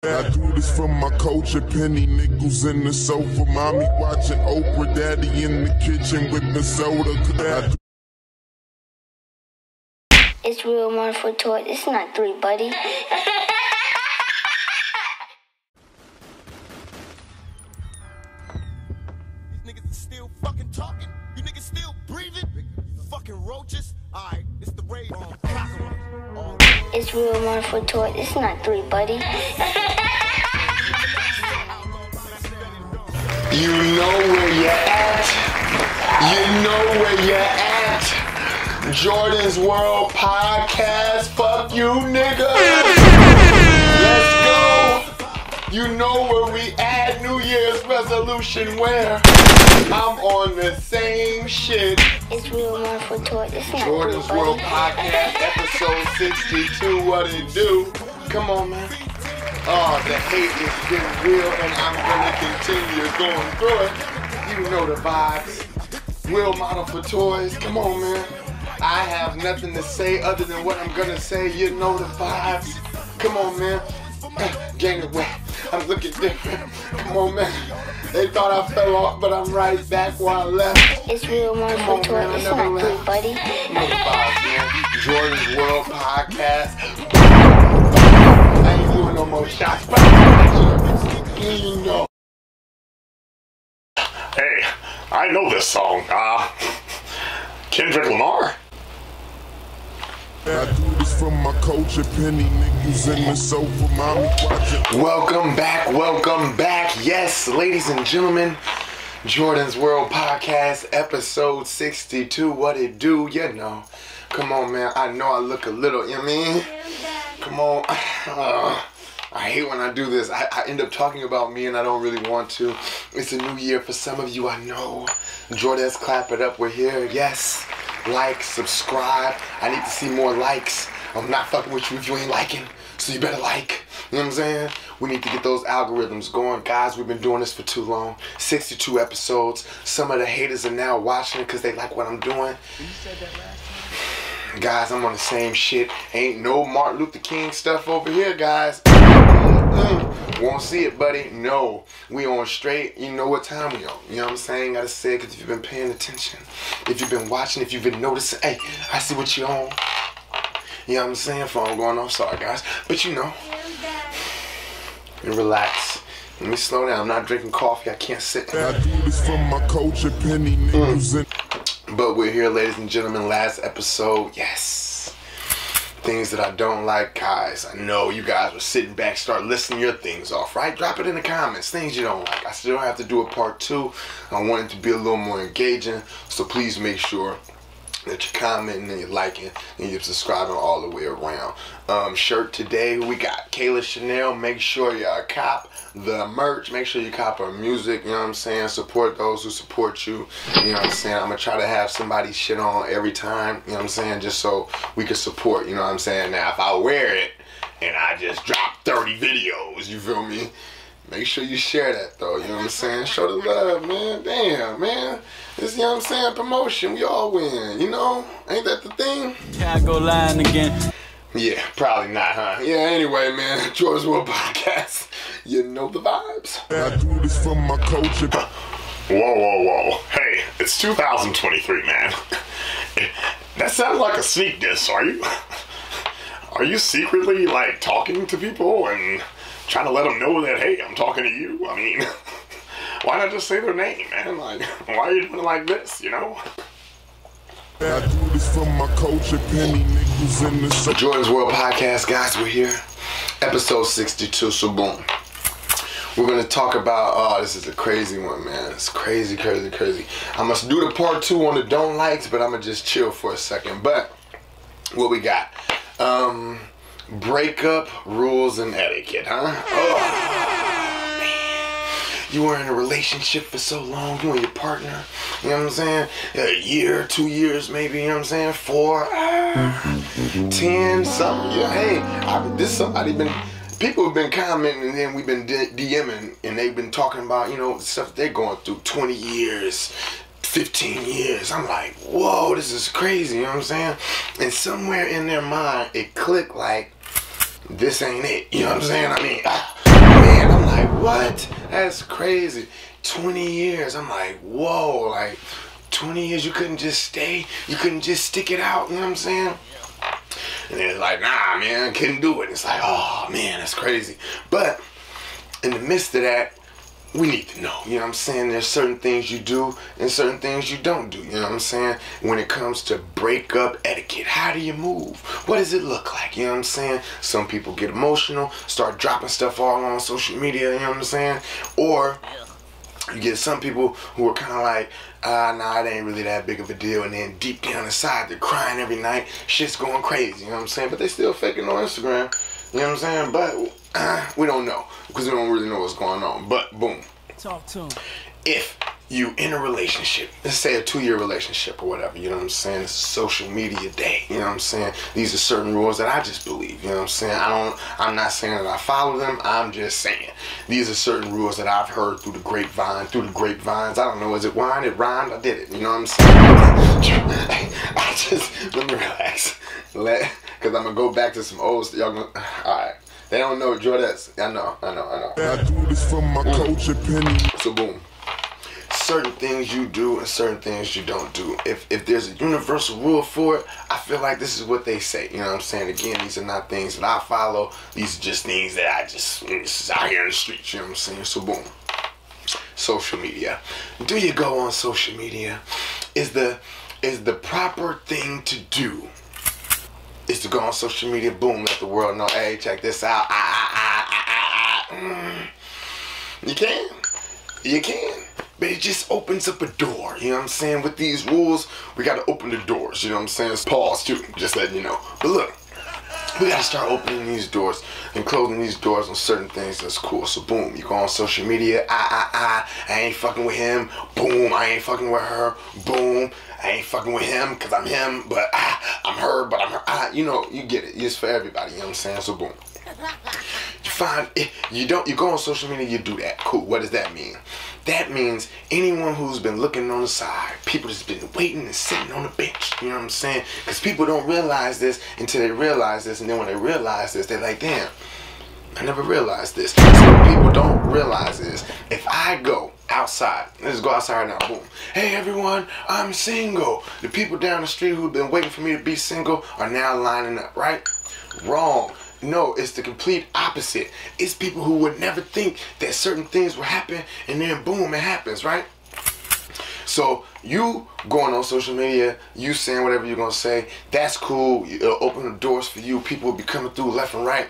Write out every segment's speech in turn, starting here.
I do this for my culture, penny nickels in the sofa, mommy watching Oprah, daddy in the kitchen with the soda. It's real one for Toyz. It's not three, buddy. These niggas is still fucking talking. You niggas still breathing. Fucking roaches. Alright, it's the raid on. It's real one for Toyz. It's not three, buddy. You know where you're at. You know where you're at. Jordon's World Podcast. Fuck you, nigga. Let's go. You know where we at. New Year's resolution where I'm on the same shit. It's real one for Toyz. It's not Jordon's three, World buddy. Podcast, episode 62. What it do? Come on, man. Oh, the hate has been real, and I'm gonna continue going through it. You know the vibes. Real model for Toyz. Come on, man. I have nothing to say other than what I'm gonna say. You know the vibes. Come on, man. Gain it weight. I'm looking different. Come on, man. They thought I fell off, but I'm right back where I left. It's real one Come for on, man. Toyz. I It's never not three, left. buddy. You know the vibes, man. Jordon's World Podcast. I ain't doing no more shots. You know. Hey, I know this song. Kendrick Lamar? I do this for my culture, penny nickels in the sofa, mommy watching. Welcome back. Yes, ladies and gentlemen, Jordon's World Podcast, episode 62. What it do? You know. Come on, man. I know I look a little, you know what I mean? Come on. I hate when I do this. I end up talking about me and I don't really want to. It's a new year for some of you, I know. Jordon's clap it up. We're here. Yes. Like, subscribe. I need to see more likes. I'm not fucking with you if you ain't liking. So you better like. You know what I'm saying? We need to get those algorithms going. Guys, we've been doing this for too long. 62 episodes. Some of the haters are now watching because they like what I'm doing. You said that last time. Guys, I'm on the same shit. Ain't no Martin Luther King stuff over here, guys. Won't see it, buddy. No. We on straight. You know what time we on. You know what I'm saying? Gotta say it because if you've been paying attention, if you've been watching, if you've been noticing, hey, I see what you on. You know what I'm saying? Phone going off. Sorry, guys. But you know. And relax. Let me slow down. I'm not drinking coffee. I can't sit. I do this for my culture, penny nickels in. But we're here, ladies and gentlemen. Last episode. Yes. Things that I don't like, guys. I know you guys were sitting back, start listing your things off, right? Drop it in the comments. Things you don't like. I still have to do a part 2. I want it to be a little more engaging. So please make sure that you're commenting and you're liking and you're subscribing all the way around. Shirt today, we got Kayla Chanel. Make sure y'all cop the merch. Make sure you cop our music. You know what I'm saying? Support those who support you. You know what I'm saying? I'm going to try to have somebody shit on every time. You know what I'm saying? Just so we can support. You know what I'm saying? Now, if I wear it and I just drop 30 videos, you feel me? Make sure you share that, though. You know what I'm saying? Show the love, man. Damn, man. This, you know what I'm saying? Promotion. We all win. You know? Ain't that the thing? Can I go lying again? Yeah, probably not, huh? Yeah, anyway, man. Jordon's World Podcast. You know the vibes. I do this for my culture. Whoa. Hey, it's 2023, man. That sounds like a sneak diss. Are you secretly, like, talking to people and trying to let them know that, hey, I'm talking to you? I mean, why not just say their name, man? Like, why are you doing it like this, you know? I do this for my culture, penny nickels in the sofa. Jordon's World Podcast, guys, we're here. Episode 62, so boom. We're going to talk about, oh, this is a crazy one, man. It's crazy. I must do the part 2 on the don't likes, but I'm going to just chill for a second. But, what we got? Breakup rules and etiquette, huh? Oh. You were in a relationship for so long, you and your partner, you know what I'm saying? A year, 2 years maybe, you know what I'm saying? 4, 10, something. Yeah, hey, this somebody been, people have been commenting and then we've been DMing and they've been talking about, you know, stuff they're going through, 20 years, 15 years. I'm like, whoa, this is crazy, you know what I'm saying? And somewhere in their mind, it clicked like, this ain't it, you know what I'm saying? I mean, what? That's crazy. 20 years. I'm like, whoa, like 20 years you couldn't just stay? You couldn't just stick it out, you know what I'm saying? And then it's like, nah, man, couldn't do it. It's like, oh, man, that's crazy. But in the midst of that, we need to know, you know what I'm saying? There's certain things you do and certain things you don't do, you know what I'm saying? When it comes to breakup etiquette, how do you move? What does it look like, you know what I'm saying? Some people get emotional, start dropping stuff all on social media, you know what I'm saying? Or you get some people who are kind of like, nah, it ain't really that big of a deal. And then deep down inside, they're crying every night. Shit's going crazy, you know what I'm saying? But they still faking on Instagram, you know what I'm saying? But we don't know because we don't really know what's going on. But boom. Talk to him. If you in a relationship, let's say a 2-year relationship or whatever, you know what I'm saying? It's social media day, you know what I'm saying? These are certain rules that I just believe, you know what I'm saying? I'm not saying that I follow them, I'm just saying. These are certain rules that I've heard through the grapevines. I don't know, is it wine? It rhymed, I did it, you know what I'm saying? I just, let me relax. Because I'm going to go back to some old stuff. Y'all gonna, alright. They don't know Jordon. I know. I do this for my coach and penny. So boom. Certain things you do and certain things you don't do. If there's a universal rule for it, I feel like this is what they say. You know what I'm saying? Again, these are not things that I follow. These are just things that this is out here in the streets. You know what I'm saying? So boom. Social media. Do you go on social media? Is the proper thing to do is to go on social media, boom, let the world know, hey, check this out. You can. But it just opens up a door, you know what I'm saying? With these rules, we gotta open the doors, you know what I'm saying? Pause too, just letting you know. But look, we gotta start opening these doors and closing these doors on certain things that's cool. So boom, you go on social media, I ain't fucking with him. Boom, I ain't fucking with her. Boom, I ain't fucking with him because I'm him, but I'm her, but I'm her. You know, you get it. It's for everybody, you know what I'm saying? So boom. You find it, you go on social media, you do that. Cool. What does that mean? That means anyone who's been looking on the side, people that's been waiting and sitting on the bench, you know what I'm saying? Because people don't realize this until they realize this, and then when they realize this, they're like, damn, I never realized this. So what people don't realize is, if I go outside, let's go outside right now, boom. Hey everyone, I'm single. The people down the street who've been waiting for me to be single are now lining up, right? Wrong. No, it's the complete opposite. It's people who would never think that certain things will happen, and then boom, it happens, right? So you going on social media, you saying whatever you're gonna say, that's cool. It'll open the doors for you. People will be coming through left and right.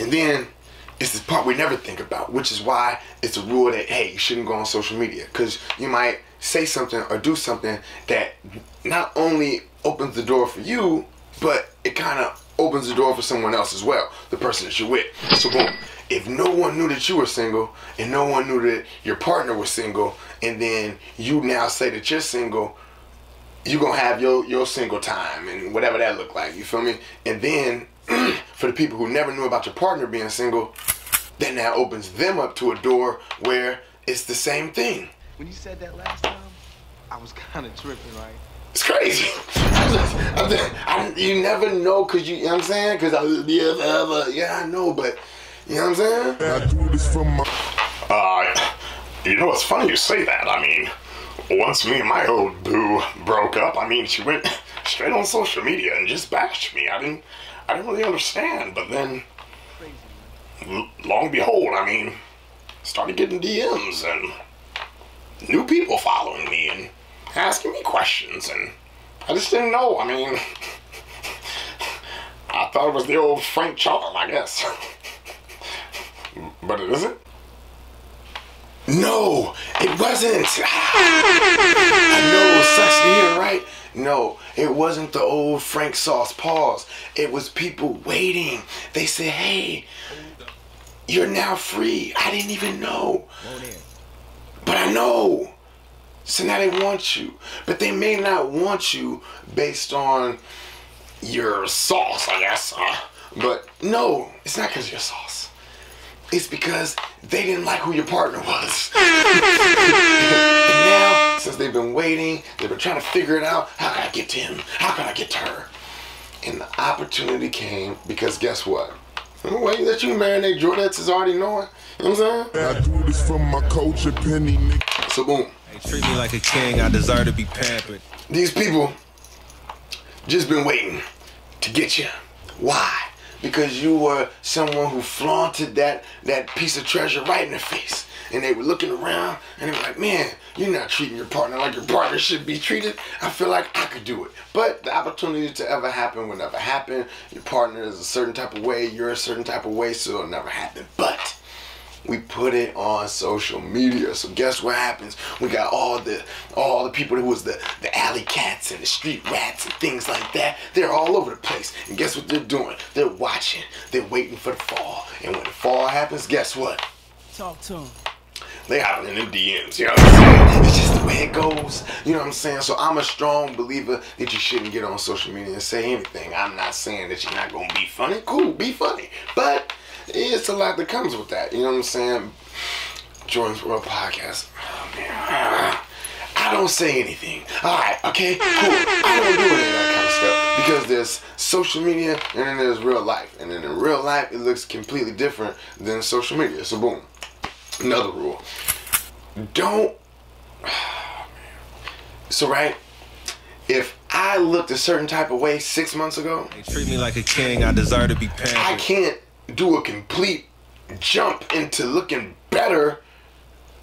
And then it's the part we never think about, which is why it's a rule that, hey, you shouldn't go on social media, because you might say something or do something that not only opens the door for you, but it kind of opens the door for someone else as well, the person that you're with. So boom, if no one knew that you were single and no one knew that your partner was single, and then you now say that you're single, you're gonna have your single time and whatever that look like, you feel me? And then for the people who never knew about your partner being single, then that opens them up to a door where it's the same thing. When you said that last time, I was kind of tripping, right? It's crazy. You never know, because you know what I'm saying? Because I know, but you know what I'm saying? I do this for my... You know, it's funny you say that. I mean, once me and my old boo broke up, I mean, she went straight on social media and just bashed me. I didn't really understand, but then, lo and behold, I mean, started getting DMs and new people following me and asking me questions, and I just didn't know. I mean, I thought it was the old Frank Charm, I guess. But it isn't? No, it wasn't. I know, it sucks to hear, right? No, it wasn't the old Frank Sauce. Pause. It was people waiting. They said, hey, you're now free. I didn't even know. But I know. So now they want you. But they may not want you based on your sauce, I guess. But no, it's not because of your sauce. It's because they didn't like who your partner was. And now, since they've been waiting, they've been trying to figure it out. How can I get to him? How can I get to her? And the opportunity came because guess what? Wait, that you marinate Jordettes is already knowing. You know what I'm saying? I do this for my culture, penny nigga. So boom. Hey, treat me like a king, I deserve to be pampered. These people just been waiting to get you. Why? Because you were someone who flaunted that piece of treasure right in their face. And they were looking around and they were like, man, you're not treating your partner like your partner should be treated. I feel like I could do it. But the opportunity to ever happen will never happen. Your partner is a certain type of way, you're a certain type of way, so it'll never happen. But we put it on social media. So guess what happens? We got all the people who was the alley cats and the street rats and things like that. They're all over the place. And guess what they're doing? They're watching. They're waiting for the fall. And when the fall happens, guess what? Talk to him. They hopping in the DMs, you know what I'm saying? It's just the way it goes, you know what I'm saying? So I'm a strong believer that you shouldn't get on social media and say anything. I'm not saying that you're not gonna be funny. Cool, be funny. But it's a lot that comes with that, you know what I'm saying? Jordon's World Podcast. Oh man, I don't say anything. Alright, okay, cool. I don't do any of that kind of stuff. Because there's social media and then there's real life. And then in real life, it looks completely different than social media. So boom. Another rule. Don't. So right, if I looked a certain type of way 6 months ago, Hey, treat me like a king, I deserve to be pampered. I can't do a complete jump into looking better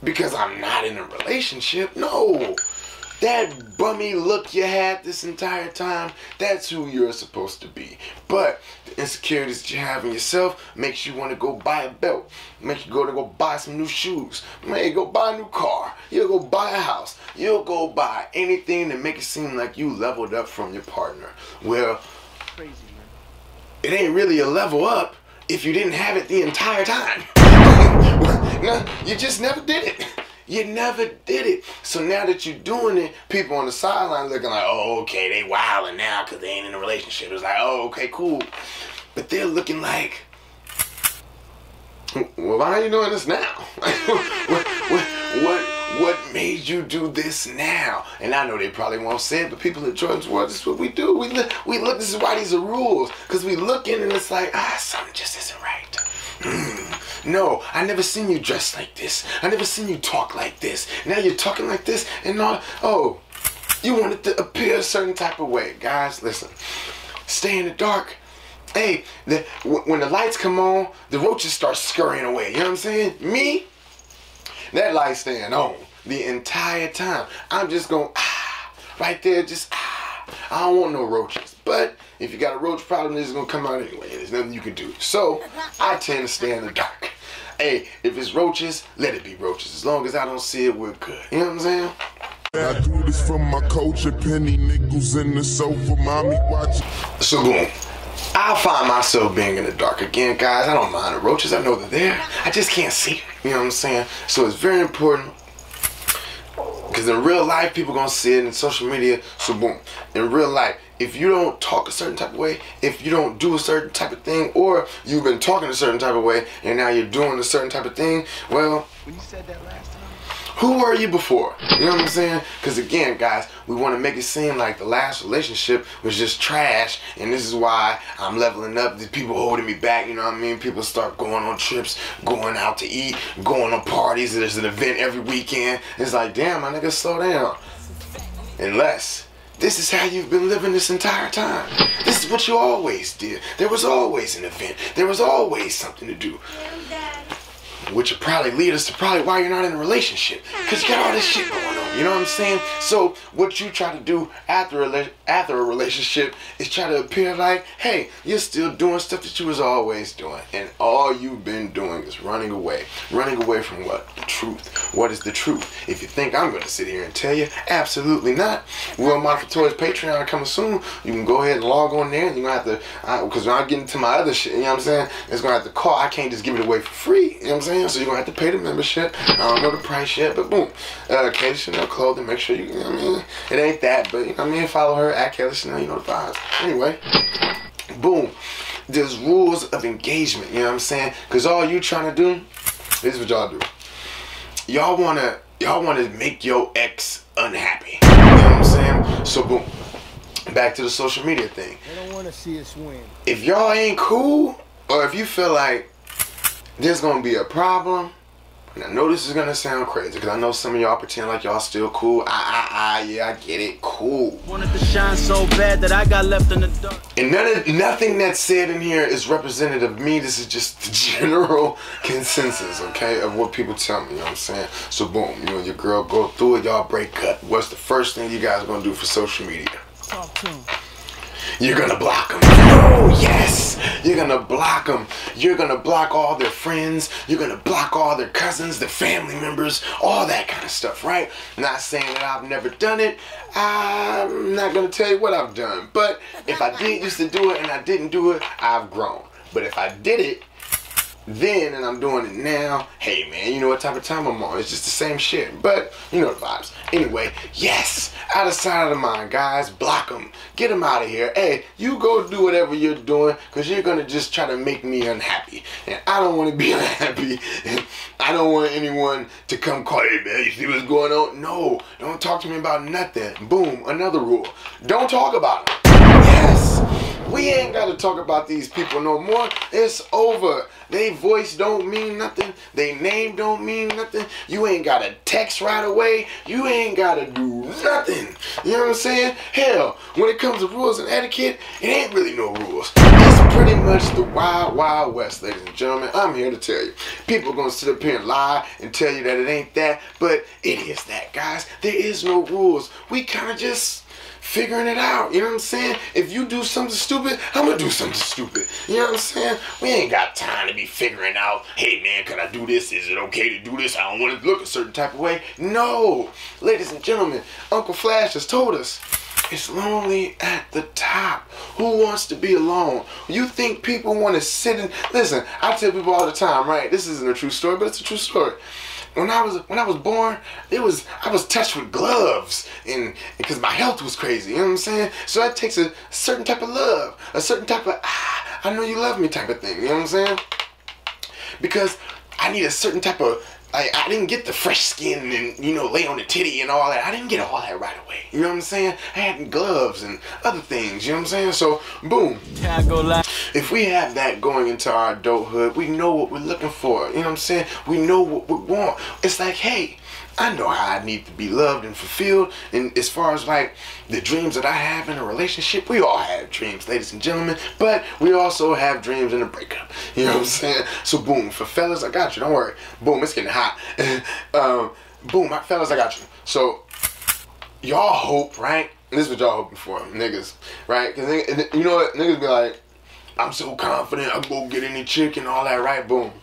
because I'm not in a relationship. No. That bummy look you had this entire time, that's who you're supposed to be. But the insecurities that you have in yourself makes you want to go buy a belt, makes you go buy some new shoes, may go buy a new car, you'll go buy a house, you'll go buy anything to make it seem like you leveled up from your partner. Well, Crazy, man. it ain't really a level up if you didn't have it the entire time. No, you just never did it. You never did it. So now that you're doing it, people on the sideline looking like, oh, okay, they wilding now because they ain't in a relationship. It's like, oh, okay, cool. But they're looking like, well, why are you doing this now? What made you do this now? And I know they probably won't say it, but people at Jordon's World, this is what we do. We look, this is why these are rules. Because we look in and it's like, something just isn't right. No, I never seen you dressed like this. I never seen you talk like this. Now you're talking like this and all. Oh, you want it to appear a certain type of way. Guys, listen. Stay in the dark. Hey, when the lights come on, the roaches start scurrying away. You know what I'm saying? Me, that light staying on the entire time. I'm just going, right there, just, I don't want no roaches. But if you got a roach problem, it's going to come out anyway. There's nothing you can do. So, I tend to stay in the dark. Hey, if it's roaches, let it be roaches. As long as I don't see it, we're good. You know what I'm saying? I do this for my culture, penny nickels in the sofa, mommy watching. So boom, I'll find myself being in the dark again, guys. I don't mind the roaches. I know they're there. I just can't see them. You know what I'm saying? So it's very important. Because in real life, people going to see it in social media. So boom, in real life, if you don't talk a certain type of way, if you don't do a certain type of thing, or you've been talking a certain type of way, and now you're doing a certain type of thing, well, When you said that last time, who were you before? You know what I'm saying? Because again, guys, we want to make it seem like the last relationship was just trash, and this is why I'm leveling up. There's people holding me back, you know what I mean? People start going on trips, going out to eat, going on parties. There's an event every weekend. It's like, damn, my nigga, slow down. Unless this is how you've been living this entire time. This is what you always did. There was always an event. There was always something to do. Which will probably lead us to probably why you're not in a relationship. Because you got all this shit going on. You know what I'm saying? So what you try to do after a relationship is try to appear like, hey, you're still doing stuff that you was always doing. And all you've been doing is running away. Running away from what? The truth. What is the truth? If you think I'm going to sit here and tell you, absolutely not. World Model for Toyz Patreon coming soon. You can go ahead and log on there. And you're going to have to, because when I get into my other shit, you know what I'm saying? It's going to have to call. I can't just give it away for free. You know what I'm saying? So you're going to have to pay the membership. I don't know the price yet, but boom. Kelly Chanel clothing, make sure you know what I mean? It ain't that, but you know what I mean? Follow her at Kelly Chanel, you know the vibes. Anyway, boom. There's rules of engagement, you know what I'm saying? Because all you trying to do, this is what y'all do. Y'all wanna make your ex unhappy. You know what I'm saying? So boom. Back to the social media thing. They don't want to see us win. If y'all ain't cool, or if you feel like there's gonna be a problem, and I know this is gonna sound crazy because I know some of y'all pretend like y'all still cool. Yeah, I get it, cool. Wanted to shine so bad that I got left in the dark. And nothing that's said in here is representative of me. This is just the general consensus, okay, of what people tell me, you know what I'm saying? So boom, you and your girl go through it, y'all break up. What's the first thing you guys gonna do for social media? Talk to him. You're gonna block them. Oh, yes! You're gonna block them. You're gonna block all their friends. You're gonna block all their cousins, their family members, all that kind of stuff, right? Not saying that I've never done it. I'm not gonna tell you what I've done. But if I did used to do it and I didn't do it, I've grown. But if I did it then and I'm doing it now, hey man, you know what type of time I'm on. It's just the same shit, but you know the vibes. Anyway, yes, out of sight, out of mind, guys. Block them, get them out of here. Hey, you go do whatever you're doing, because you're gonna just try to make me unhappy, and I don't want to be unhappy, and I don't want anyone to come call, hey man, you see what's going on? No, don't talk to me about nothing. Boom, another rule, don't talk about them. Yes, we ain't got to talk about these people no more. It's over. They voice don't mean nothing. They name don't mean nothing. You ain't got to text right away. You ain't got to do nothing. You know what I'm saying? Hell, when it comes to rules and etiquette, it ain't really no rules. It's pretty much the wild, wild west, ladies and gentlemen. I'm here to tell you. People are going to sit up here and lie and tell you that it ain't that, but it is that, guys. There is no rules. We kind of just figuring it out, you know what I'm saying? If you do something stupid, I'm gonna do something stupid. You know what I'm saying? We ain't got time to be figuring out, hey man, can I do this? Is it okay to do this? I don't want to look a certain type of way. No, ladies and gentlemen, Uncle Flash has told us, it's lonely at the top. Who wants to be alone? You think people want to sit and listen? I tell people all the time, right? This isn't a true story, but it's a true story. When I was born, I was touched with gloves, and because my health was crazy, you know what I'm saying? So that takes a certain type of love, a certain type of I know you love me type of thing, you know what I'm saying? Because I need a certain type of I didn't get the fresh skin and, you know, lay on the titty and all that. I didn't get all that right away. You know what I'm saying? I had gloves and other things, you know what I'm saying? So, boom. If we have that going into our adulthood, we know what we're looking for. You know what I'm saying? We know what we want. It's like, hey, I know how I need to be loved and fulfilled. And as far as like the dreams that I have in a relationship, we all have dreams, ladies and gentlemen. But we also have dreams in a breakup. You know what I'm saying? So boom, for fellas, I got you. Don't worry. Boom, it's getting hot. Boom, fellas, I got you. So y'all hope, right? And this is what y'all hoping for, niggas, right? Because you know what? Niggas be like, I'm so confident I can go get any chick and all that, right? Boom.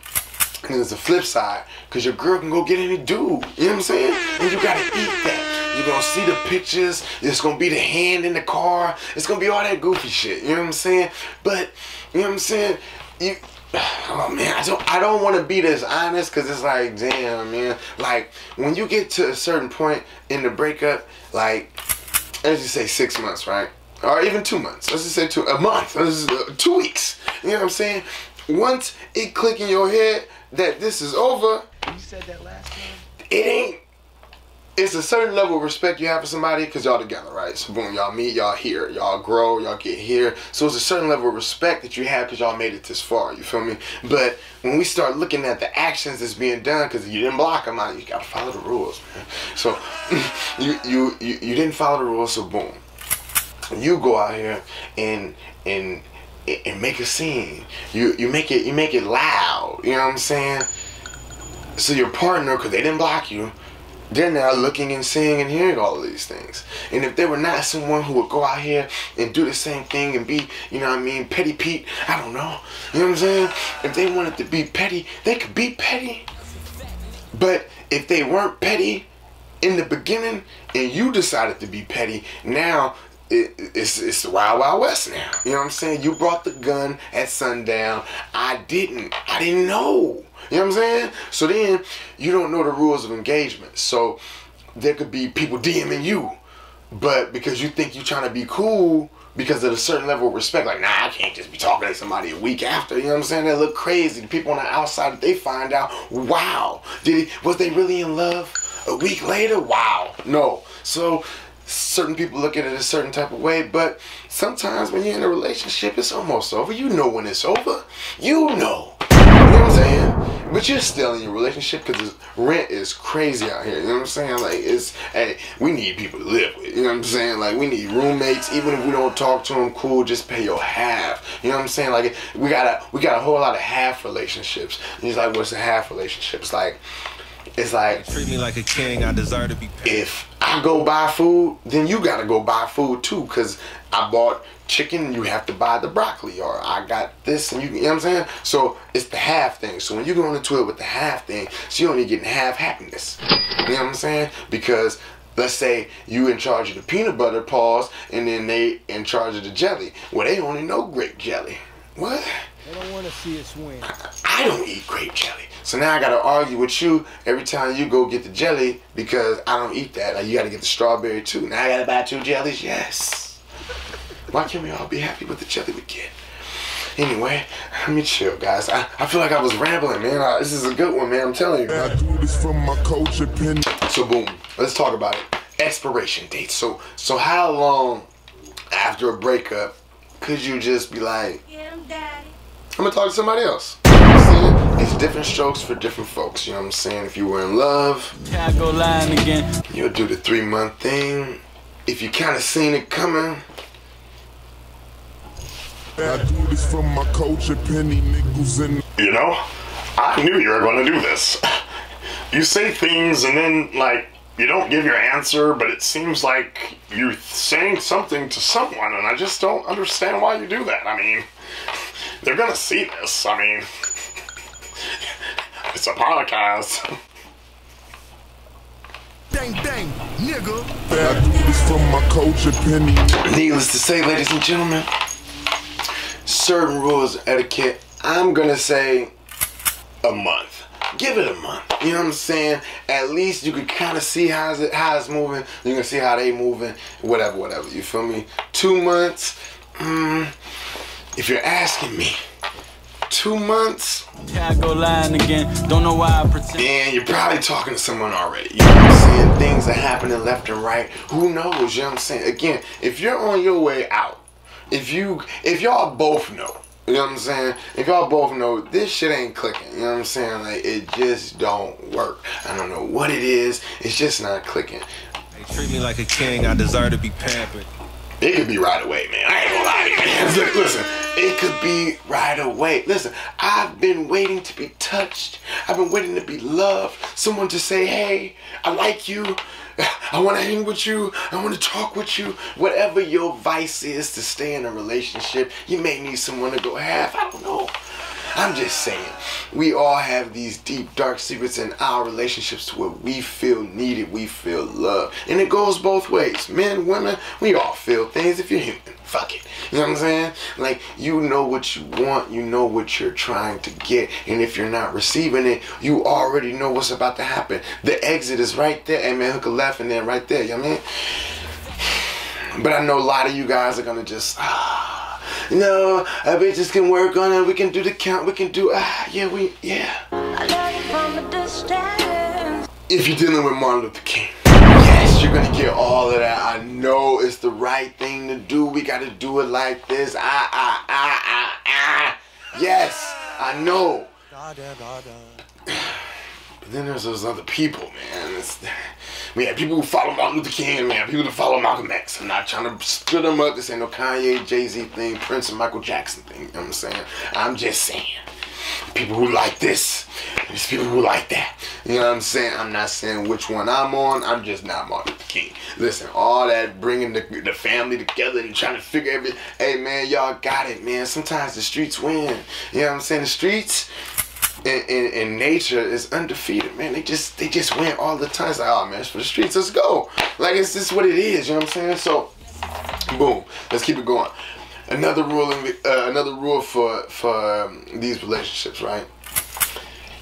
And there's a flip side, because your girl can go get any dude. You know what I'm saying? And you gotta eat that. You're gonna see the pictures. It's gonna be the hand in the car. It's gonna be all that goofy shit. You know what I'm saying? But, you know what I'm saying? Oh man, I don't want to be this honest, because it's like, damn, man. Like, when you get to a certain point in the breakup, like, let's just say 6 months, right? Or even 2 months. Let's just say a month. 2 weeks. You know what I'm saying? Once it click in your head that this is over, You said that last time? it ain't. It's a certain level of respect you have for somebody because y'all together, right? So boom, y'all meet, y'all here, y'all grow, y'all get here. So it's a certain level of respect that you have because y'all made it this far. You feel me? But when we start looking at the actions that's being done, because you didn't block them out, you gotta follow the rules, man. So you didn't follow the rules, so boom, you go out here and make a scene. You make it loud. You know what I'm saying? So your partner, because they didn't block you, they're now looking and seeing and hearing all of these things. And if they were not someone who would go out here and do the same thing and be, you know what I mean, petty Pete, I don't know. You know what I'm saying? If they wanted to be petty, they could be petty. But if they weren't petty in the beginning and you decided to be petty, now it's the wild, wild west now. You know what I'm saying? You brought the gun at sundown. I didn't know. You know what I'm saying? So then you don't know the rules of engagement. So there could be people DMing you, but because you think you're trying to be cool because of a certain level of respect, like, nah, I can't just be talking to somebody a week after. You know what I'm saying? They look crazy. The people on the outside, they find out, wow, was they really in love? A week later? Wow. No. So certain people look at it a certain type of way, but sometimes when you're in a relationship, it's almost over. You know when it's over. You know. You know what I'm saying? But you're still in your relationship because rent is crazy out here. You know what I'm saying? Like, hey, we need people to live with. You know what I'm saying? Like, we need roommates. Even if we don't talk to them, cool, just pay your half. You know what I'm saying? Like, we got a whole lot of half relationships. And he's like, what's a half relationship? It's like treat me like a king, I deserve to be paid. If I go buy food, then you gotta go buy food too, because I bought chicken, you have to buy the broccoli, or I got this, and you know what I'm saying? So it's the half thing. So when you go on the toilet with the half thing, so you're only getting half happiness. You know what I'm saying? Because let's say you in charge of the peanut butter paws, and then they in charge of the jelly. Well, they only know grape jelly. What? They don't want to see us win. I don't eat grape jelly. So now I gotta argue with you every time you go get the jelly because I don't eat that. Like, you gotta get the strawberry too. Now I gotta buy 2 jellies? Yes. Why can't we all be happy with the jelly we get? Anyway, let me chill, guys. I feel like I was rambling, man. This is a good one, man. I'm telling you. I do this from my culture pin. So boom, let's talk about it. Expiration dates. So how long after a breakup could you just be like, I'm gonna talk to somebody else? You know what I'm saying? It's different strokes for different folks. You know what I'm saying? If you were in love, I go lying again. you'll do the 3-month thing. If you kind of seen it coming, I do this from my culture, penny nickels and You know, I knew you were going to do this. You say things and then, like, you don't give your answer, but it seems like you're saying something to someone, and I just don't understand why you do that. I mean, they're going to see this. I mean, it's a podcast. Dang, dang, nigga. I do this from my culture, penny. needless to say, ladies and gentlemen, certain rules of etiquette, I'm gonna say a month. Give it a month. You know what I'm saying? At least you can kind of see how it's moving. You can see how they moving. Whatever. You feel me? 2 months. If you're asking me, 2 months. I go lying again. Don't know why I pretend. Man, you're probably talking to someone already. You know what I'm saying? Things are happening left and right. Who knows? You know what I'm saying? Again, if you're on your way out, if y'all both know, you know what I'm saying? If y'all both know this shit ain't clicking, you know what I'm saying? Like, it just don't work. I don't know what it is. It's just not clicking. They treat me like a king, I deserve to be pampered. It could be right away, man. I ain't gonna lie to you, man. Listen, it could be right away. Listen, I've been waiting to be touched. I've been waiting to be loved. Someone to say, hey, I like you. I want to hang with you. I want to talk with you. Whatever your vice is to stay in a relationship, you may need someone to go half. I don't know. I'm just saying, we all have these deep, dark secrets in our relationships to where we feel needed, we feel loved. And it goes both ways. Men, women, we all feel things if you're human. Fuck it. You know what I'm saying? Like, you know what you want, you know what you're trying to get, and if you're not receiving it, you already know what's about to happen. The exit is right there. Hey, man, hook a left and then right there, you know what I mean? But I know a lot of you guys are gonna just, no, bitches can work on it. We can do the count. We can do, yeah. If you're dealing with Martin Luther King, yes, you're gonna get all of that. I know it's the right thing to do. We gotta do it like this. Yes, I know. But then there's those other people, man. We have people who follow Martin Luther King, and we have people who follow Malcolm X. I'm not trying to split them up. This ain't no Kanye, Jay-Z thing, Prince and Michael Jackson thing. You know what I'm saying? I'm just saying. People who like this, there's people who like that. You know what I'm saying? I'm not saying which one I'm on. I'm just not Martin Luther King. Listen, all that bringing the family together and trying to figure everything. Hey, man, y'all got it, man. Sometimes the streets win. You know what I'm saying? The streets in nature is undefeated, man. They just win all the time. It's like, oh man, it's for the streets, let's go. Like, it's just what it is, you know what I'm saying? So boom, let's keep it going. Another rule for these relationships, right?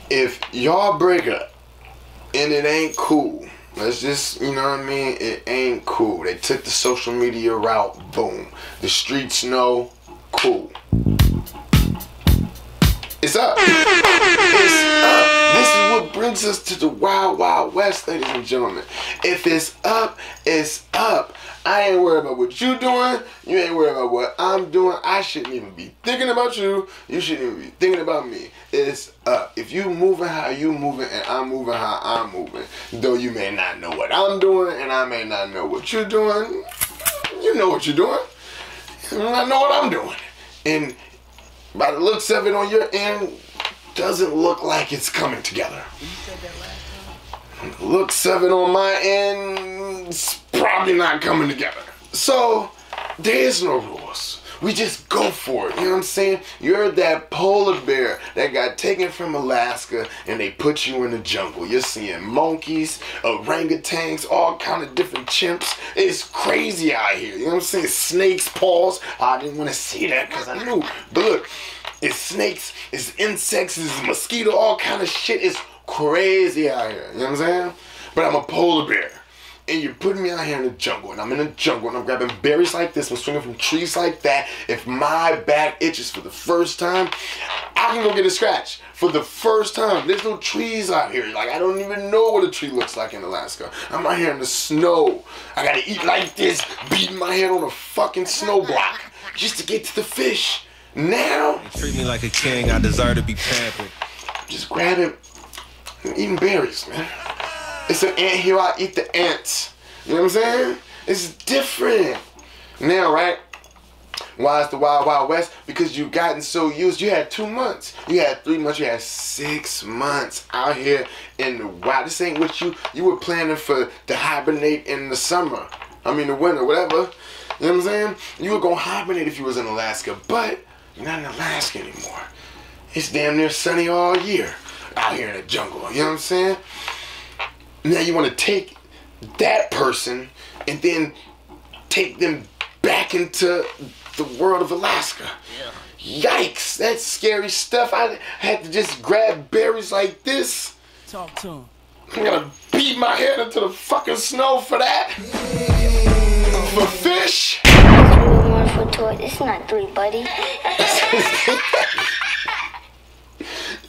If y'all break up and it ain't cool, let's just, you know what I mean, it ain't cool. They took the social media route, boom. The streets know, cool. It's up. It's up. This is what brings us to the Wild Wild West, ladies and gentlemen. If it's up, it's up. I ain't worried about what you doing. You ain't worried about what I'm doing. I shouldn't even be thinking about you. You shouldn't even be thinking about me. It's up. If you moving how you moving and I'm moving how I'm moving, though you may not know what I'm doing and I may not know what you're doing, you know what you're doing. And I know what I'm doing. And by the looks of it on your end, doesn't look like it's coming together. You said that last time? Looks of it on my end, it's probably not coming together. So, there is no rules. We just go for it, you know what I'm saying? You're that polar bear that got taken from Alaska and they put you in the jungle. You're seeing monkeys, orangutans, all kind of different chimps. It's crazy out here, you know what I'm saying? Snakes, paws. I didn't want to see that because I knew. But look, it's snakes, it's insects, it's mosquito, all kind of shit. It's crazy out here, you know what I'm saying? But I'm a polar bear. And you're putting me out here in the jungle, and I'm in the jungle, and I'm grabbing berries like this, I'm swinging from trees like that. If my back itches for the first time, I can go get a scratch. For the first time, there's no trees out here. Like, I don't even know what a tree looks like in Alaska. I'm out here in the snow. I gotta eat like this, beating my head on a fucking snow block just to get to the fish. Now, Treat me like a king, I deserve to be pampered. just grabbing and eating berries, man. It's an ant hill, I eat the ants. You know what I'm saying? It's different. Now, right? Why is the Wild Wild West? Because you've gotten so used. You had 2 months. You had 3 months. You had 6 months out here in the wild. This ain't what you were planning for to hibernate in the summer. I mean the winter, whatever. You know what I'm saying? You were going to hibernate if you was in Alaska. But you're not in Alaska anymore. It's damn near sunny all year out here in the jungle. You know what I'm saying? Now you want to take that person and then take them back into the world of Alaska. Yeah. Yikes, that's scary stuff. I had to just grab berries like this. Talk to him. I'm gonna beat my head into the fucking snow for that. For fish. One for Toyz. It's not 3, buddy.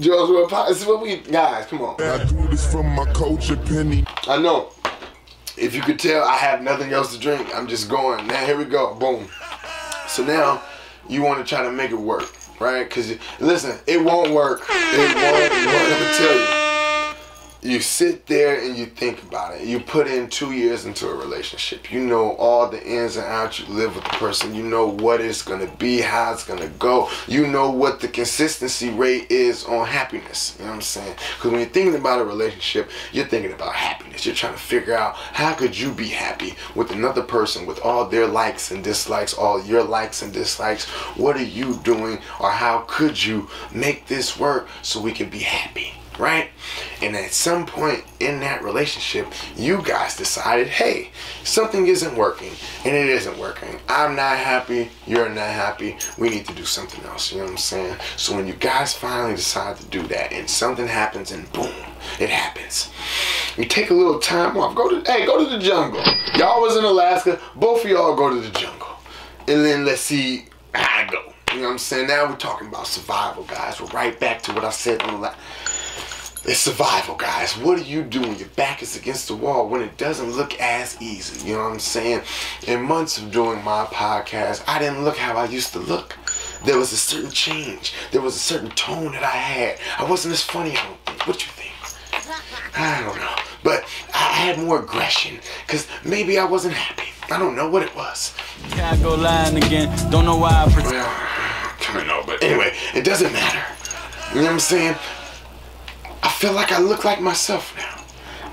Joe's, this is what we, guys, come on. I do this from my culture, Penny. I know. If you could tell, I have nothing else to drink. I'm just going. Now, here we go. Boom. So now, you want to try to make it work, right? Because, listen, it won't work. It won't work. I'm going to tell you. You sit there and you think about it. You put in 2 years into a relationship. You know all the ins and outs. You live with the person. You know what it's going to be, how it's going to go. You know what the consistency rate is on happiness. You know what I'm saying? Because when you're thinking about a relationship, you're thinking about happiness. You're trying to figure out how could you be happy with another person with all their likes and dislikes, all your likes and dislikes. What are you doing, or how could you make this work so we can be happy? Right? And at some point in that relationship, you guys decided, hey, something isn't working, and it isn't working. I'm not happy, you're not happy, we need to do something else, you know what I'm saying? So when you guys finally decide to do that, and something happens, and boom, it happens. You take a little time off, go to the jungle. Y'all was in Alaska, both of y'all go to the jungle. And then let's see how it go. You know what I'm saying? Now we're talking about survival, guys. We're right back to what I said in the last. It's survival, guys. What do you do when your back is against the wall, when it doesn't look as easy? You know what I'm saying? In months of doing my podcast, I didn't look how I used to look. There was a certain change. There was a certain tone that I had. I wasn't as funny, I don't think. What you think? I don't know. But I had more aggression, because maybe I wasn't happy. I don't know what it was. Can't go lying again. Don't know why I pretend. Well, I kind of know, but anyway, it doesn't matter. You know what I'm saying? I feel like I look like myself now.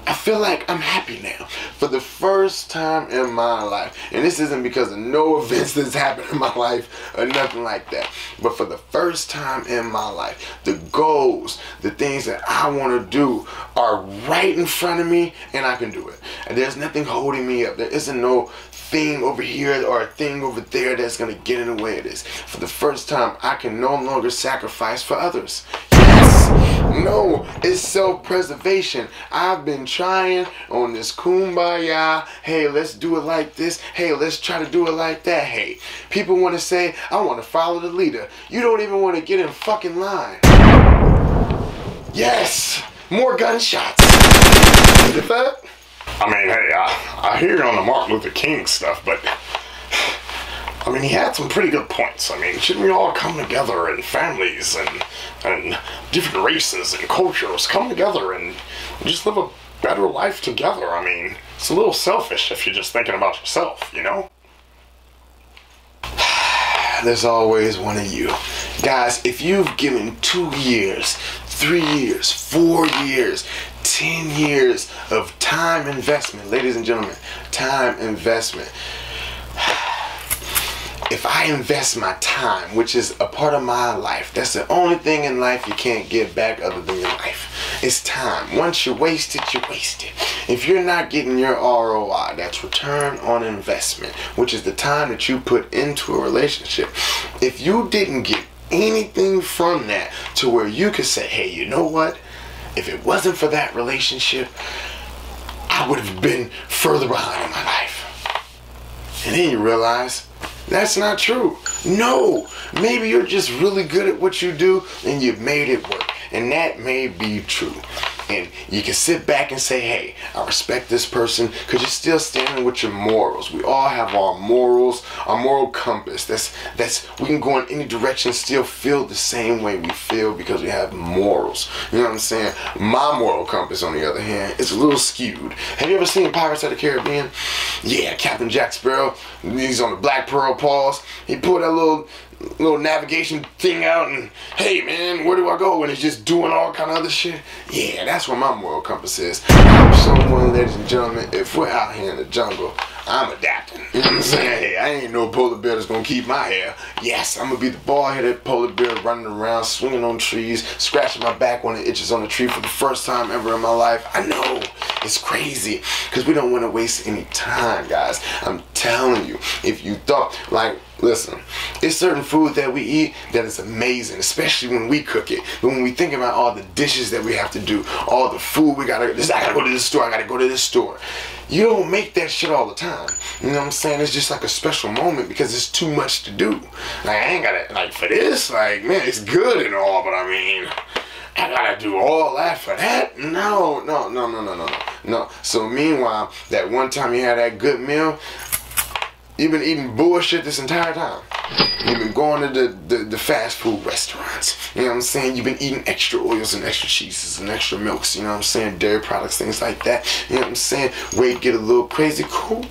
I feel like I'm happy now. For the first time in my life. And this isn't because of no events that's happened in my life or nothing like that. But for the first time in my life, the goals, the things that I want to do are right in front of me, and I can do it. And there's nothing holding me up. There isn't no thing over here or a thing over there that's going to get in the way of this. For the first time, I can no longer sacrifice for others. No, it's self-preservation. I've been trying on this kumbaya. Hey, let's do it like this. Hey, let's try to do it like that. Hey, people want to say, I want to follow the leader. You don't even want to get in fucking line. Yes, more gunshots. The fuck? I mean, hey, I hear you on the Martin Luther King stuff, but I mean, he had some pretty good points. I mean, shouldn't we all come together in families and different races and cultures come together and just live a better life together? I mean, it's a little selfish if you're just thinking about yourself, you know? There's always one of you. Guys, if you've given 2 years, 3 years, 4 years, 10 years of time investment, ladies and gentlemen, time investment. If I invest my time, which is a part of my life, that's the only thing in life you can't get back other than your life. It's time. Once you waste it, you waste it. If you're not getting your ROI, that's return on investment, which is the time that you put into a relationship. If you didn't get anything from that to where you could say, hey, you know what? If it wasn't for that relationship, I would have been further behind in my life. And then you realize, that's not true. No, maybe you're just really good at what you do and you've made it work. And that may be true. And you can sit back and say, hey, I respect this person because you're still standing with your morals. We all have our morals, our moral compass. That's we can go in any direction, still feel the same way we feel because we have morals. You know what I'm saying? My moral compass, on the other hand, is a little skewed. Have you ever seen Pirates of the Caribbean? Yeah, Captain Jack Sparrow, he's on the Black Pearl pause. He pulled that little navigation thing out and, hey man, where do I go? And he's just doing all kind of other shit. Yeah, that's where my moral compass is. I'm someone, ladies and gentlemen, if we're out here in the jungle, I'm adapting. You know what I'm saying? Hey, I ain't no polar bear that's gonna keep my hair. Yes, I'm gonna be the bald-headed polar bear running around, swinging on trees, scratching my back when it itches on a tree for the first time ever in my life. I know, it's crazy, because we don't want to waste any time, guys. I'm telling you, if you thought, like, listen, it's certain food that we eat that is amazing, especially when we cook it. But when we think about all the dishes that we have to do, all the food we gotta, I gotta go to this store, I gotta go to this store. You don't make that shit all the time. You know what I'm saying? It's just like a special moment because it's too much to do. Like, I ain't gotta, like, for this, like, man, it's good and all, but I mean, I gotta do all that for that? No. So meanwhile, that one time you had that good meal, you've been eating bullshit this entire time. You've been going to the fast food restaurants. You know what I'm saying? You've been eating extra oils and extra cheeses and extra milks. You know what I'm saying? Dairy products, things like that. You know what I'm saying? Weight get a little crazy. Cool.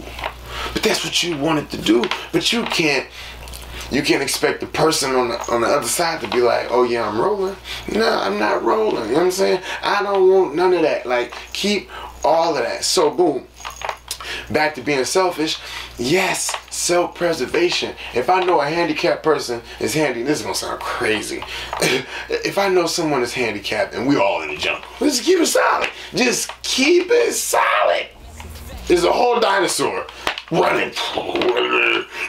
But that's what you wanted to do. But you can't expect the person on the other side to be like, oh yeah, I'm rolling. No, I'm not rolling. You know what I'm saying? I don't want none of that. Like, keep all of that. So boom. Back to being selfish. Yes, self-preservation. If I know a handicapped person is handy, this is gonna sound crazy. If I know someone is handicapped and we all in the jungle, let's keep it solid. Just keep it solid. There's a whole dinosaur running.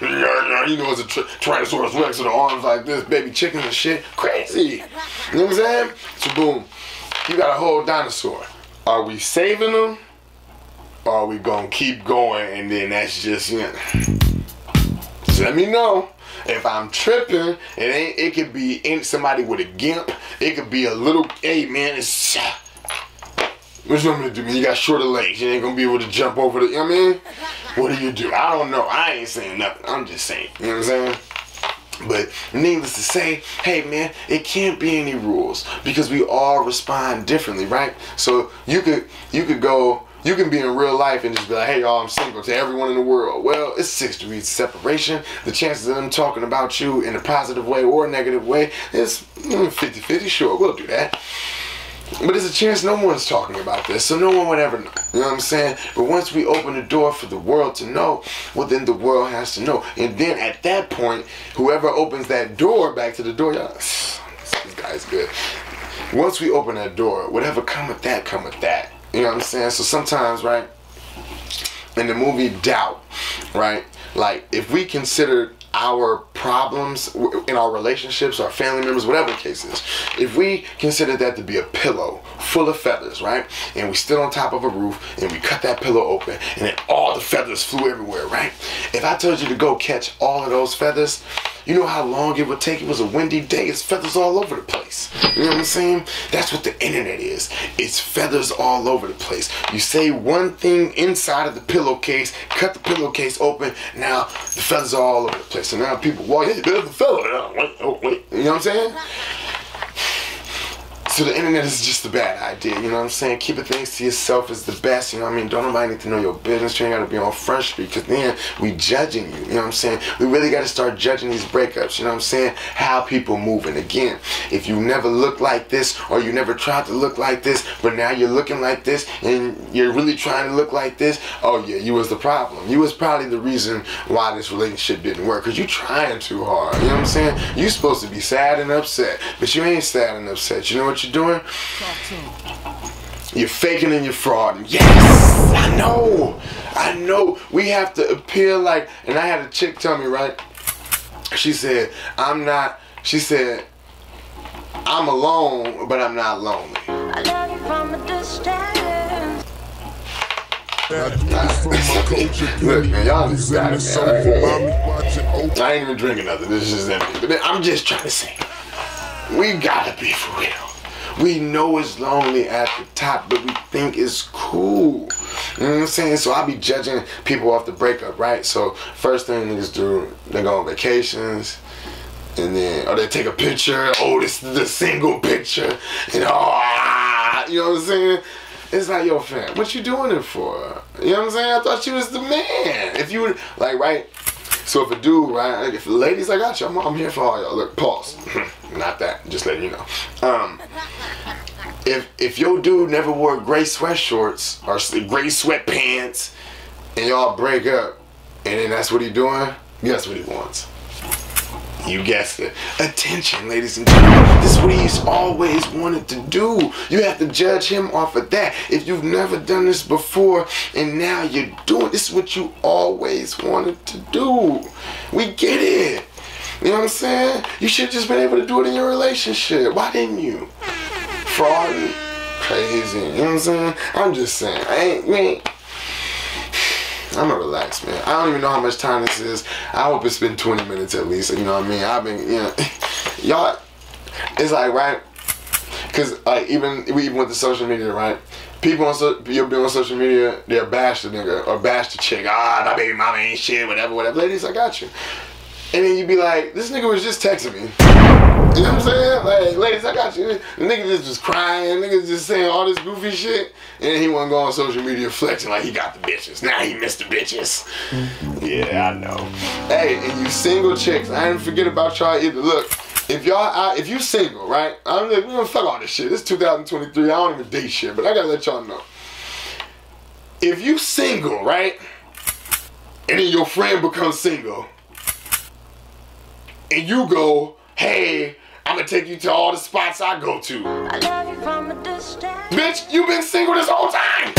You know, it's a Tyrannosaurus Rex with the arms like this, baby chickens and shit. Crazy. You know what I'm saying? So boom, you got a whole dinosaur. Are we saving them? Or are we gonna keep going and then that's just, you know, just let me know. If I'm tripping, it could be somebody with a gimp. It could be a little, hey man, it's, what you want me to do, man? You got shorter legs. You ain't gonna be able to jump over the, you know what I mean? What do you do? I don't know. I ain't saying nothing. I'm just saying, you know what I'm saying? But needless to say, hey man, it can't be any rules because we all respond differently, right? So you could go, you can be in real life and just be like, hey y'all, I'm single to everyone in the world. Well, it's 6 degrees of separation. The chances of them talking about you in a positive way or a negative way is 50-50. Sure, we'll do that. But there's a chance no one's talking about this, so no one would ever know. You know what I'm saying? But once we open the door for the world to know, well then the world has to know. And then at that point, whoever opens that door, back to the door, y'all, this guy's good. Once we open that door, whatever come with that, come with that. You know what I'm saying? So sometimes, right, in the movie Doubt, right, like if we consider our problems in our relationships, our family members, whatever the case is, if we consider that to be a pillow full of feathers, right, and we stood on top of a roof and we cut that pillow open and then all the feathers flew everywhere, right, if I told you to go catch all of those feathers, You know how long it would take? It was a windy day. It's feathers all over the place. You know what I'm saying? That's what the internet is. It's feathers all over the place. You say one thing inside of the pillowcase, cut the pillowcase open, now the feathers are all over the place. So now people walk, hey, there's the feather. Oh, wait. You know what I'm saying? So the internet is just a bad idea, you know what I'm saying? Keeping things to yourself is the best, you know what I mean? Don't nobody need to know your business. You ain't got to be on Front Street, because then we judging you, you know what I'm saying? We really got to start judging these breakups, you know what I'm saying? How people moving. Again, if you never looked like this, or you never tried to look like this, but now you're looking like this, and you're really trying to look like this, oh yeah, you was the problem. You was probably the reason why this relationship didn't work, because you trying too hard, you know what I'm saying? You supposed to be sad and upset, but you ain't sad and upset. You know what you're doing? You're faking and you're frauding. Yes, I know. We have to appear like, and I had a chick tell me, right? She said, I'm alone, but I'm not lonely. I love you from a distance. Look, man, y'all just got it, man. I ain't even drinking nothing. This is empty. But I'm just trying to say, we gotta be for real. We know it's lonely at the top, but we think it's cool. You know what I'm saying? So I be judging people off the breakup, right? So first thing niggas do, they go on vacations, and then, or they take a picture. Oh, this is the single picture, and you know what I'm saying? It's like, yo, fam, what you doing it for? You know what I'm saying? I thought you was the man. If you would, like, right? So if a dude, right, like if the ladies, I got you, I'm here for all y'all. Look, pause. Not that, just letting you know. If your dude never wore gray sweatshorts or gray sweatpants and y'all break up and then that's what he doing, guess what he wants? You guessed it. Attention, ladies and gentlemen. This is what he's always wanted to do. You have to judge him off of that. If you've never done this before and now you're doing this, is what you always wanted to do. We get it. You know what I'm saying? You should have just been able to do it in your relationship. Why didn't you? Fraud, crazy. You know what I'm saying? I'm just saying. I'm gonna relax, man. I don't even know how much time this is. I hope it's been 20 minutes at least. You know what I mean? I've been, you know, y'all. It's like, right? Cause like even with the social media, right? People you'll be on social media, they'll bash the nigga or bash the chick. Ah, my baby mama ain't shit, whatever. Ladies, I got you. And then you be like, this nigga was just texting me. You know what I'm saying? Like, ladies, I got you. The nigga just was crying. Nigga just saying all this goofy shit. And then he wanna go on social media flexing like he got the bitches. Now he missed the bitches. Yeah, I know. Hey, and you single chicks, I didn't forget about y'all either. Look, if y'all out, if you single, right? I'm like, we don't fuck all this shit. It's 2023. I don't even date shit, but I gotta let y'all know. If you single, right? And then your friend becomes single. And you go, hey, I'm gonna take you to all the spots I go to. I love you from a distance. Bitch, you been single this whole time.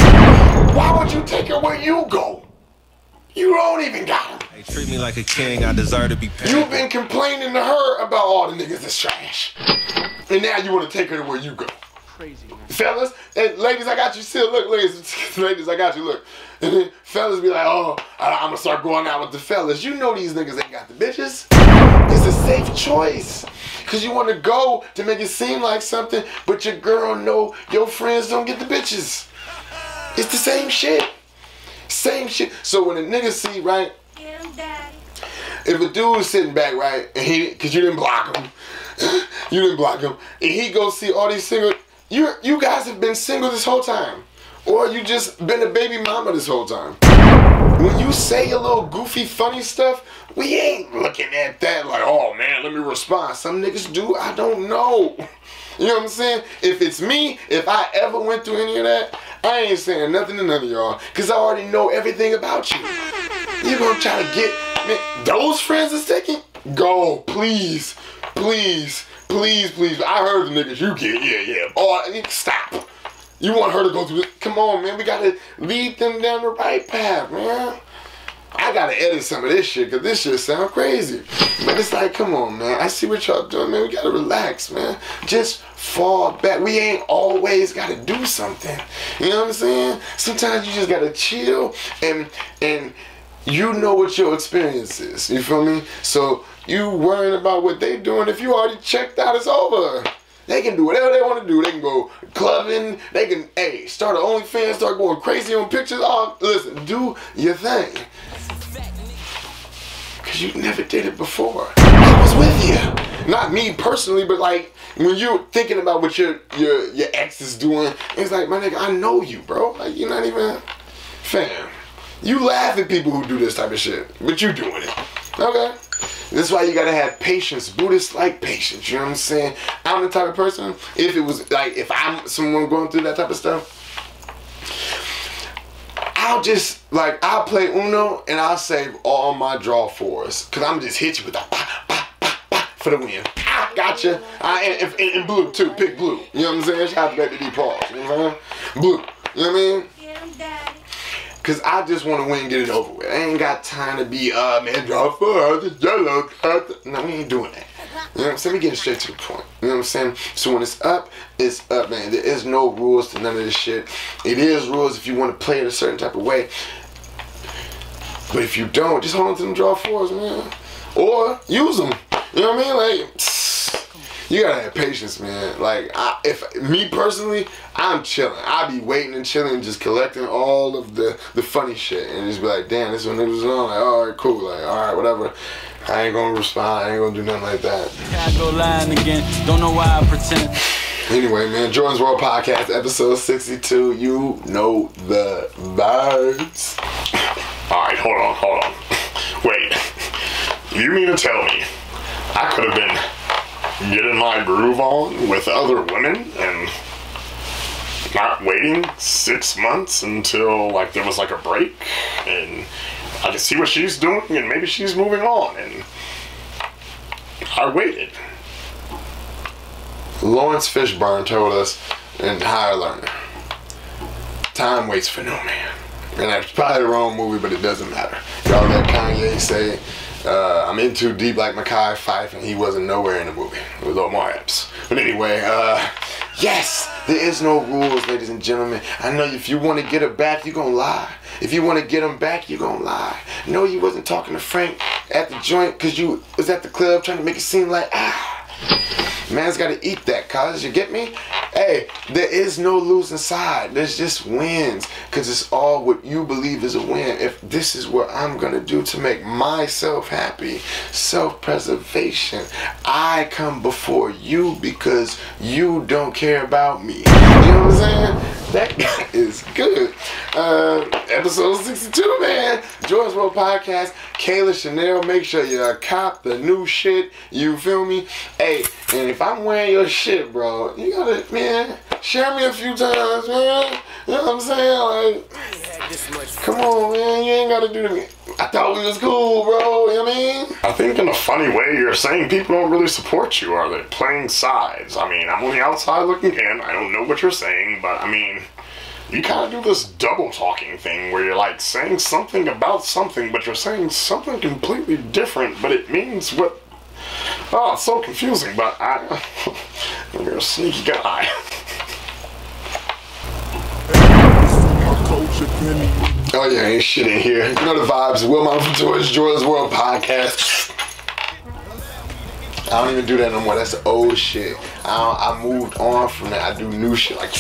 Why would you take her where you go? You don't even got him. They treat me like a king, I deserve to be paid. You've been complaining to her about all the niggas that's trash. And now you want to take her to where you go. Crazy, man. Fellas, and ladies, I got you still. Look, ladies, I got you. Look. And then fellas be like, oh, I'm gonna start going out with the fellas. You know these niggas ain't got the bitches. It's a safe choice. Cause you want to go to make it seem like something, but your girl know your friends don't get the bitches. It's the same shit. Same shit. So when a nigga see, right, if a dude is sitting back, right, and cause you didn't block him, and he go see all these single, you guys have been single this whole time. Or you just been a baby mama this whole time. When you say a little goofy, funny stuff, we ain't looking at that like, oh man, let me respond. Some niggas do, I don't know. You know what I'm saying? If it's me, if I ever went through any of that, I ain't saying nothing to none of y'all. Cause I already know everything about you. You gonna try to get, man, those friends is taking? Go, please, please, please, please. I heard the niggas you get, yeah. Oh, stop. You want her to go through this? Come on, man. We gotta lead them down the right path, man. I gotta edit some of this shit, because this shit sound crazy. But it's like, come on, man. I see what y'all doing, man. We gotta relax, man. Just fall back. We ain't always gotta do something. You know what I'm saying? Sometimes you just gotta chill and You know what your experience is. You feel me? So you worrying about what they doing. If you already checked out, it's over. They can do whatever they want to do. They can go clubbing. They can, hey, start an OnlyFans, start going crazy on pictures. Oh, listen, do your thing. Because you never did it before. I was with you. Not me personally, but like when you're thinking about what your ex is doing, it's like, my nigga, I know you, bro. Like, you're not even, fam. You laugh at people who do this type of shit, but you doing it. Okay? This is why you gotta have patience. Buddhists like patience, you know what I'm saying? I'm the type of person, if it was like, if I'm someone going through that type of stuff, I'll just, like, I'll play Uno and I'll save all my draw fours. Cause I'm just hit you with that pa, pa, pa, pa for the win. I gotcha. And blue too, pick blue. You know what I'm saying? Shout out to Baby D Paul. You know what I'm saying? Blue. You know what I mean? Cause I just want to win and get it over with. I ain't got time to be, man, draw four, just yellow. No, we ain't doing that. You know what I'm saying? We getting straight to the point. You know what I'm saying? So when it's up, man. There is no rules to none of this shit. It is rules if you want to play it a certain type of way. But if you don't, just hold on to them draw fours, man. Or use them. You know what I mean? Like, you gotta have patience, man. Like, me personally, I'm chilling. I be waiting and chilling and just collecting all of the funny shit and just be like, damn, this one niggas on. Like, all right, cool. Like, all right, whatever. I ain't gonna respond. I ain't gonna do nothing like that. I go lying again. Don't know why I pretend. Anyway, man, Jordan's World Podcast, episode 62. You know the vibes. All right, hold on. Wait, you mean to tell me I could have been getting my groove on with other women and not waiting 6 months until like there was like a break and I could see what she's doing and maybe she's moving on and I waited. Lawrence Fishburne told us in Higher Learning, time waits for no man. And that's probably the wrong movie, but it doesn't matter. Y'all let Kanye say, I'm in too deep like Mekhi Phife, and he wasn't nowhere in the movie with Omar Epps. But anyway, yes, there is no rules, ladies and gentlemen. I know if you want to get her back, you're going to lie. If you want to get him back, you're going to lie. No, you wasn't talking to Frank at the joint because you was at the club trying to make it seem like, man's got to eat that, cuz. You get me? Hey, there is no losing side. There's just wins. Because it's all what you believe is a win. If this is what I'm going to do to make myself happy, self-preservation, I come before you because you don't care about me. You know what I'm saying? That is good. Episode 62, man. Jordon's World Podcast. Kayla Chanel, make sure you cop the new shit. You feel me? Hey, and if I'm wearing your shit, bro, you gotta, man, share me a few times, man. You know what I'm saying? Like, come on, man. You ain't gotta do to me. I thought we was cool, bro. You know what I mean? I think in a funny way, you're saying people don't really support you. Are they playing sides? I mean, I'm on the outside looking in. I don't know what you're saying, but I mean, you kind of do this double talking thing where you're like saying something about something, but you're saying something completely different, but it means what? Oh, it's so confusing, but you're a sneaky guy. Oh yeah, ain't shit in here. You know the vibes. Will Mom from Toyz, Jordon's World Podcast. I don't even do that no more. That's the old shit. I moved on from that. I do new shit like.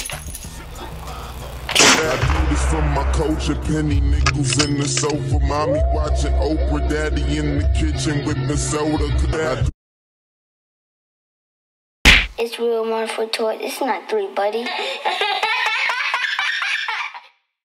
I do this from my culture, penny nickels in the sofa, mommy watching Oprah, daddy in the kitchen with the soda. It's real one for Toyz. It's not 3, buddy.